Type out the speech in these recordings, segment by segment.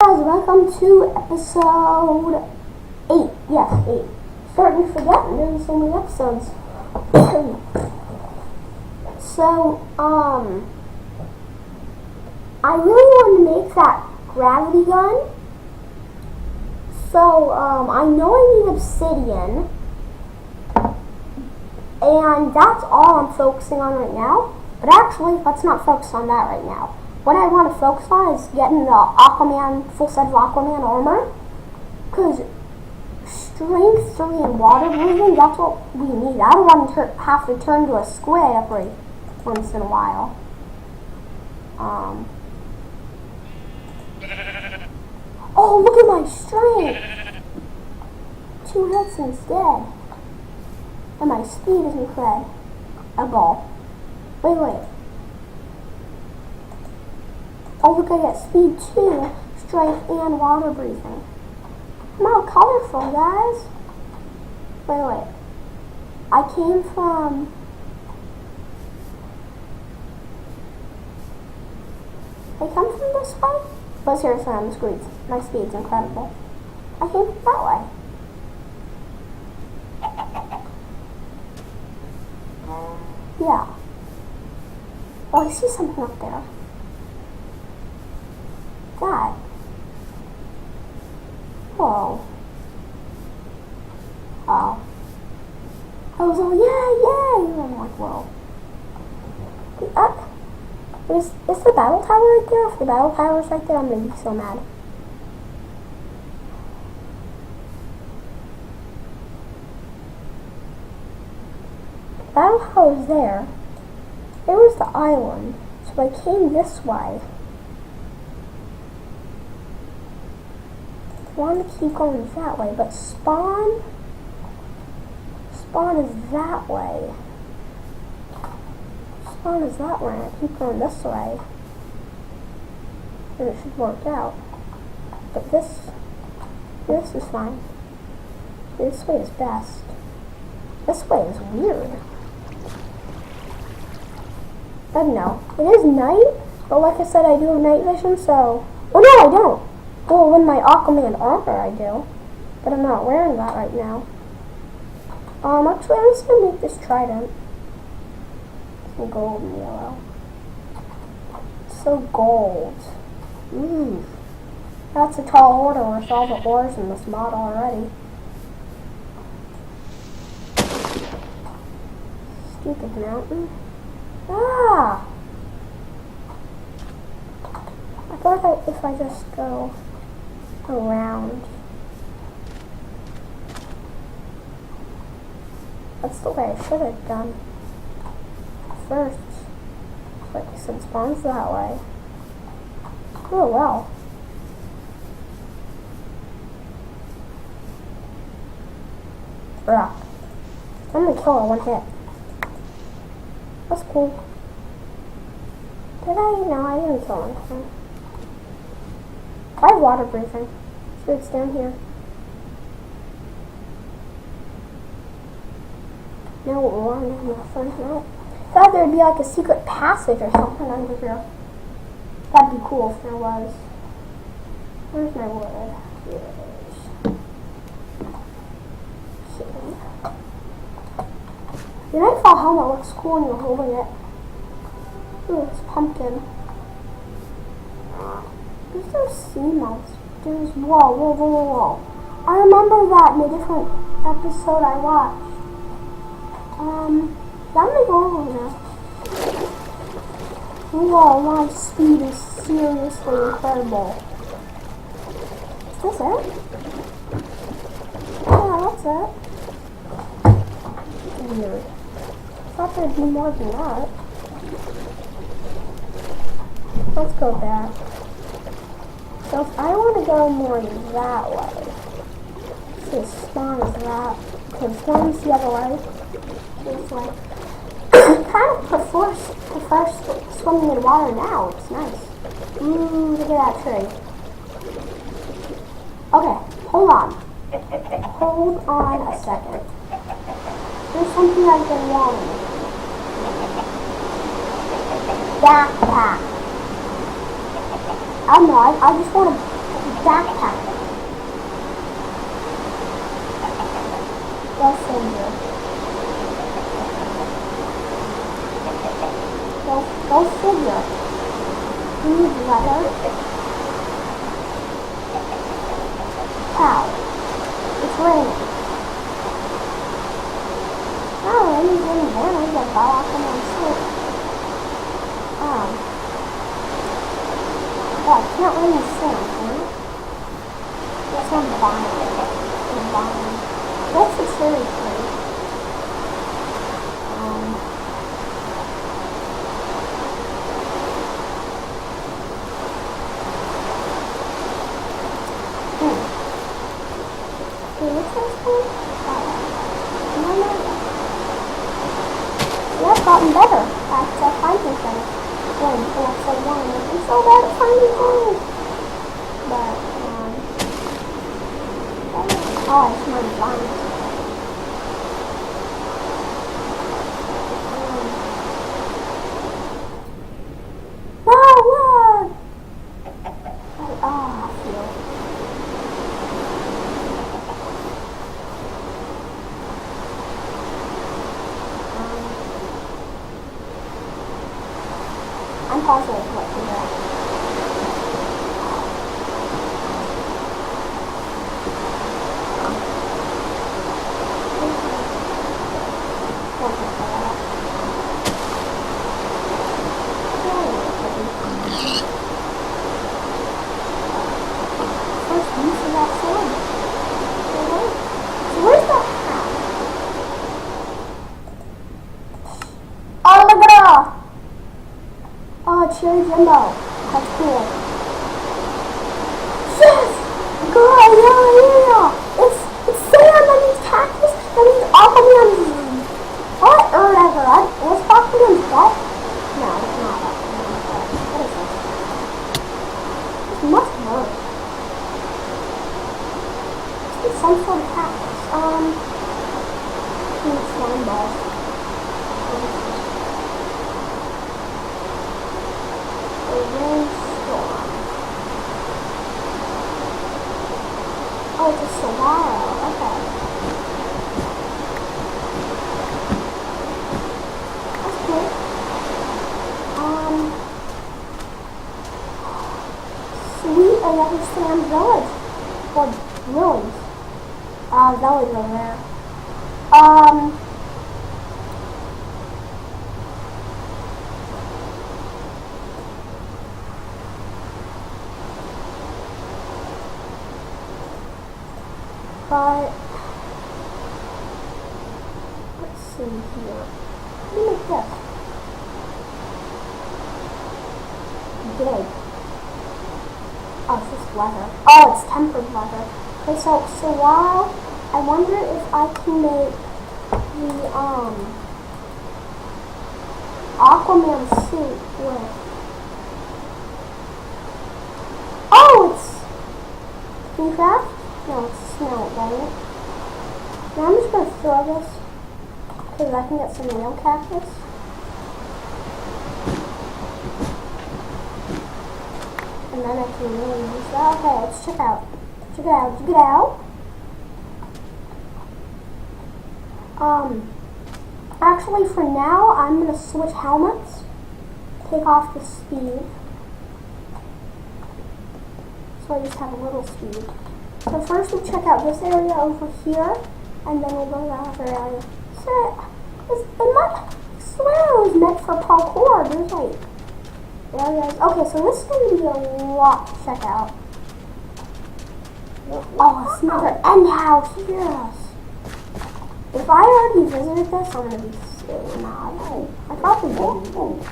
Guys, welcome to episode 8. Yes, 8. Starting to forget, I'm doing so many episodes. I really wanted to make that gravity gun. I know I need obsidian. And that's all I'm focusing on right now. But actually, let's not focus on that right now. What I want to focus on is getting the Aquaman, full set of Aquaman armor. Because strength 3 and water breathing, that's what we need. I don't want to have to turn to a squid every once in a while. Oh, look at my strength! 2 hits and he's dead. And my speed is incredible. Wait. Oh, look, I got speed 2, strength, and water breathing. I'm all colorful, guys. Wait. I come from this way? But seriously, my speed's incredible. I came from that way. Yeah. Oh, I see something up there. That. Whoa. Oh. I was all, yeah. And I'm like, whoa. Is the battle tower right there? If the battle tower's right there, I'm gonna be so mad. The battle tower's there. There was the island. So I came this way. I want to keep going that way, but spawn is that way. Spawn is that way, and I keep going this way. And it should work out. But this is fine. This way is best. This way is weird. I don't know. It is night, but like I said, I do have night vision, so... Oh no, I don't! Well, in my Aquaman armor I do. But I'm not wearing that right now. Actually, I'm just gonna make this trident. Some gold and yellow. So gold. That's a tall order with all the ores in this mod already. Stupid mountain. Ah! I thought if I just go around. That's the way I should have done first. Like I said, spawns that way. Oh well. Bruh. I'm gonna kill her one hit. That's cool. Did I? No, I didn't kill anything. I have water breathing. So it's down here. No warning, nothing. No. Thought there'd be like a secret passage or something under here. That'd be cool if there was. Where's my wood? Here it is. Okay. The Nightfall helmet looks cool when you're holding it. Ooh, it's pumpkin. There's no sea monsters. Whoa. I remember that in a different episode I watched. I'm gonna go over there. Whoa, my speed is seriously incredible. Is this it? Yeah, that's it. Weird. Thought there'd be more than that. Let's go back. So if I want to go more that way, so spawn is that, because spawn's the other way. It's like, kind of prefer swimming in water now. It's nice. Ooh, look at that tree. Okay, hold on. Hold on a second. There's something I've been wanting. Backpack. I don't know, I just want to backpack. Go figure. Go figure. You need leather. Wow. It's raining. Oh, rain's raining there. Maybe I'll go off on my suit. Yeah, it's not raining soon, right? That's on the bottom. What's the cherry tree? Okay, what's this one? No. Yeah, I've gotten better at finding things. When episode 1, I'm so bad at finding things. But, oh, it's my blind. I'm positive what to do. First use of that sword. So where's that hat? Oh, look at that! Oh, Cherry Jumbo. That's cool. Yes! God, yeah. It's sand. That means cactus. That means Aquaman's. What? Or whatever. What's Aquaman's butt? No, it's not Aquaman's butt. What is this? This must work. It's some sort of cactus. Slime balls. Rainstorm. Oh, it's a saguaro. Okay. That's cool. Sweet Another Sand Village. Or ruins. Village over there. But let's see here. Let me make this. Dig. Oh, it's just leather. Oh, it's tempered leather. Okay, so while I wonder if I can make the Aquaman suit with. Oh, it's. Can you craft? No, it's smell it, right? Now I'm just going to throw this because I can get some real cactus. And then I can really use that. Okay, let's check out. Check it out. Actually for now, I'm going to switch helmets. Take off the speed. So I just have a little speed. So first we'll check out this area over here, and then we'll go to the other area. So, I swear it was meant for parkour. There's like areas. Okay, so this is going to be a lot to check out. Oh, it's another end house. Yes. If I already visited this, I'm going to be so mad. I probably didn't.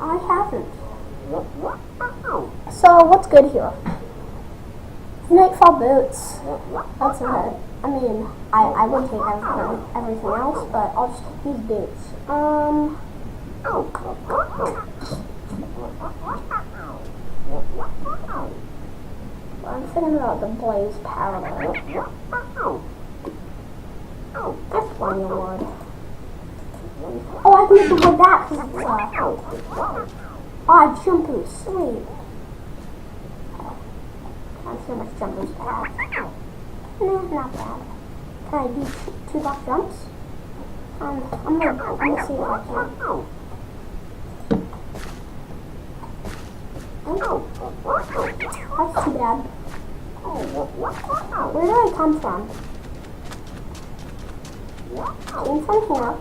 I haven't. So what's good here? Nightfall boots. That's okay. I mean, I would take everything else, but I'll just take these boots. I'm thinking about the blaze powder. That's plenty of wood. Oh, I can avoid that because it's odd shampoo. Sweet. I'm sure my shampoo's bad. No, not bad. Can I do two block jumps? I'm gonna see if I can. Oh, that's too bad. Where did I come from? Came from here.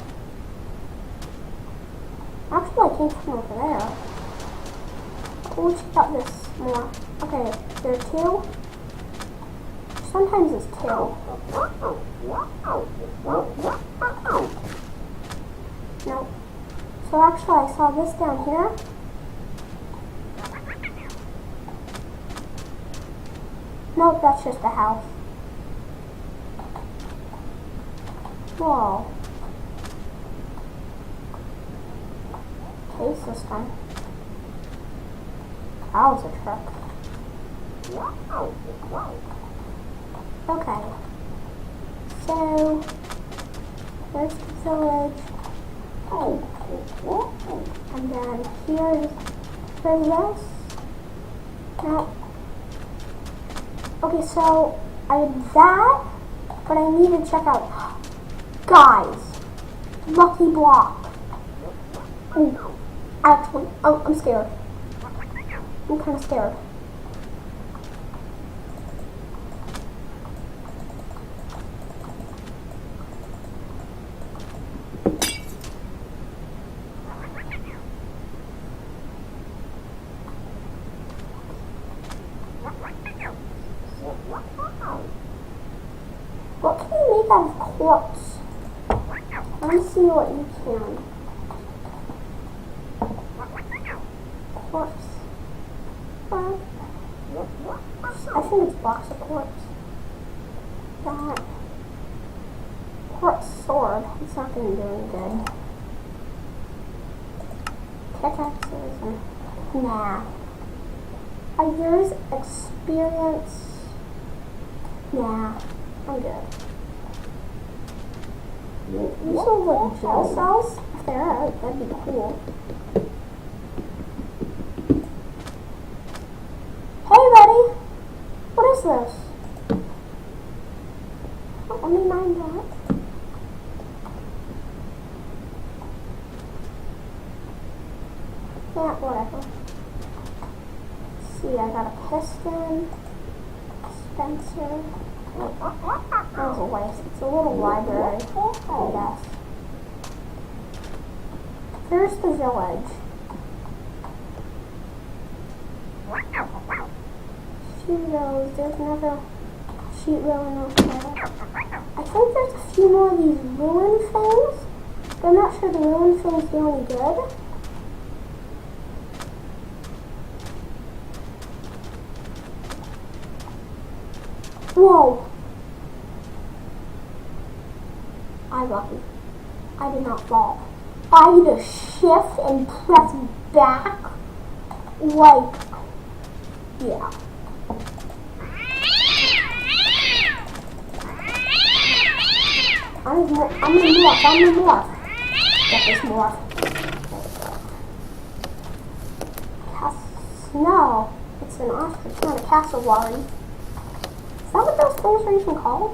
Actually, I came from over there. We'll check out this more. Okay, there are two. Sometimes it's two. No. So actually, I saw this down here. Nope, that's just a house. Whoa. Cave system. That was a trick. Okay. So, there's the village. And then here's this. Now, okay, so I did that, but I need to check out. Guys, Lucky Block. Ooh, actually, I'm scared. I'm kind of scared. What can you make out of quartz? Let me see what you can. Quartz. I think it's blocks of quartz. That quartz sword. It's not going to do any good. Pickaxes and nah. I use experience. Nah, I'm good. These are like jail cells. If they're out, that'd be cool. Hey, buddy. What is this? Oh, let me mind that. Yeah, whatever. Let's see, I got a piston. Spencer. That was a waste. It's a little library, I guess. Here's the village. Sheet rows. There's another sheet row in there. I think there's a few more of these ruin things, but I'm not sure the ruin things do any good. Whoa! I'm lucky. I did not fall. I need to shift and press back. Like, yeah. I'm gonna morph. Get this morph. No, it's an ostrich, not a cassowary. Is that what those things are even called?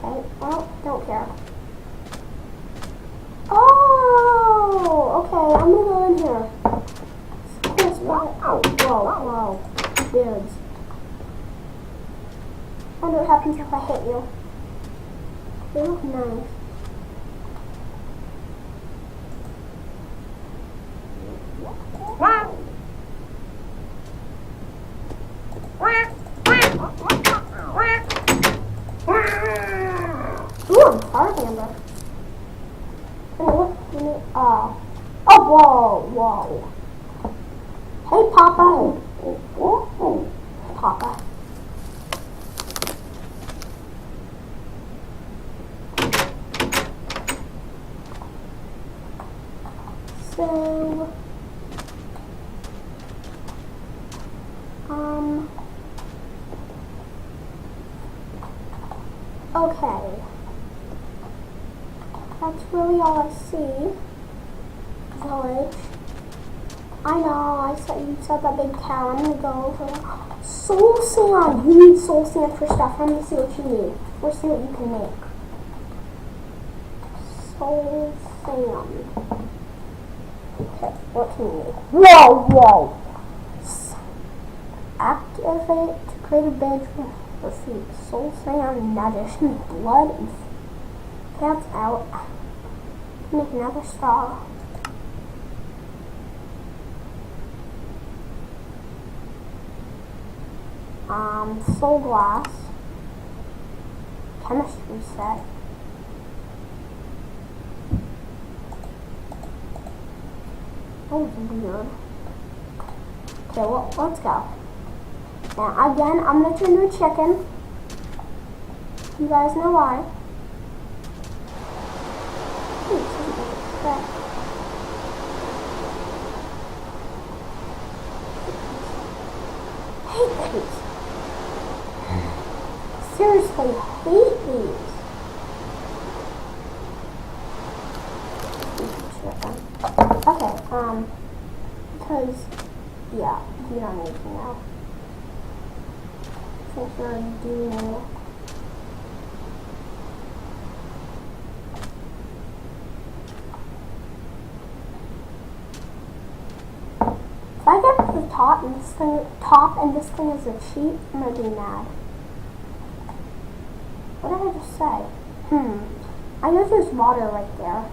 Okay, well, don't care. Oh, okay, I'm gonna go in here. Cool spot. Whoa, dudes. I wonder what happens if I hit you. They look nice. Ooh, I'm Charmander. Oh, whoa. Hey, Papa. Papa. So, okay. That's really all I see. Village. I know, you said that big cow. I'm gonna go over there. Soul sand! You need soul sand for stuff. I'm gonna see what you need. We'll see what you can make. Soul sand. Okay, what can you make? Whoa! Activate to create a bedroom. Let's see. Soul sand, addition, blood, and that's out. Make another star. Soul glass. Chemistry set. That was weird. Okay, well, let's go. Now, again, I'm gonna turn into a chicken. You guys know why. Hate these. Seriously, hate these. Okay, because, yeah, you don't need to know. Since you're already doing it. If I get to the top and this thing is a cheat, I'm gonna be mad. What did I just say? I know there's water right there.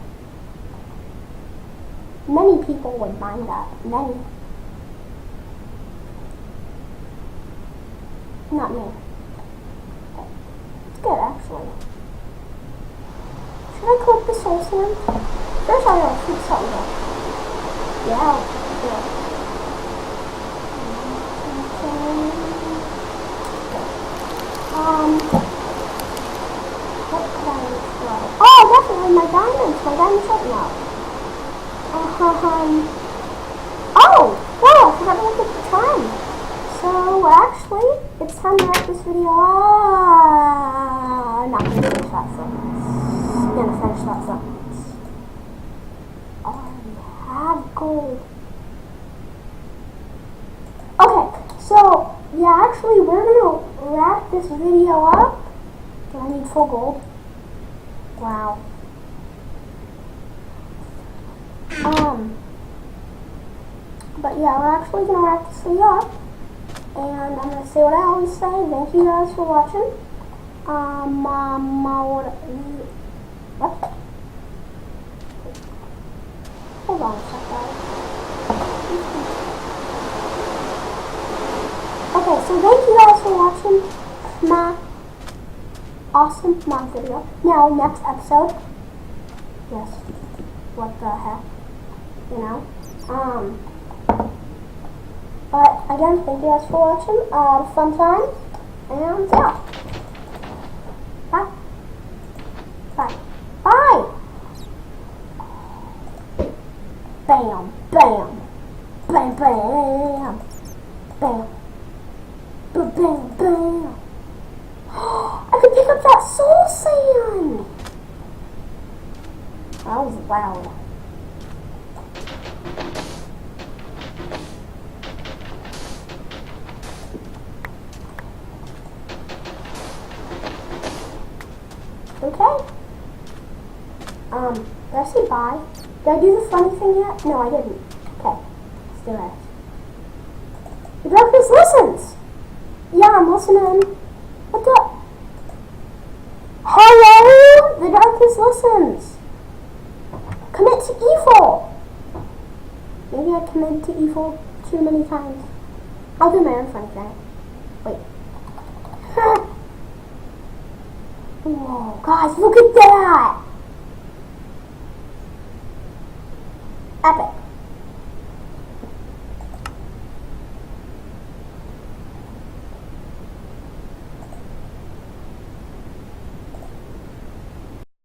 Many people would mind that. Many. Not me. Okay. It's good, actually. Should I collect the soul sand? First I gotta keep something up. Yeah. What could I throw? Oh, definitely my diamonds. My diamonds right now. Oh, wow, I forgot to look at the time. So, actually, it's time to wrap this video up. I'm not going to finish that sentence. I'm going to finish that sentence. I already have gold. Okay, so, yeah, actually, we're going to wrap this video up. Do I need full gold? Wow. But yeah, we're actually going to wrap this video up. And I'm going to say what I always say. Thank you guys for watching. What? Hold on a sec, guys. Okay, so thank you guys for watching my awesome mod video. Now, next episode. Yes. What the heck? You know? But again, thank you guys for watching. Fun time. And yeah. Bye. Bye. Bye. Bam. Bam. Bam. Bam. Bam. Bam. Bam. Bam. I could pick up that soul sand. That was loud. Okay. Did I say bye? Did I do the funny thing yet? No, I didn't. Okay. Let's do it. The darkness listens! Yeah, I'm listening. What the? Hello? The darkness listens. Commit to evil. Maybe I committed to evil too many times. I'll do my own funny thing. Wait. Whoa, guys, look at that! Epic.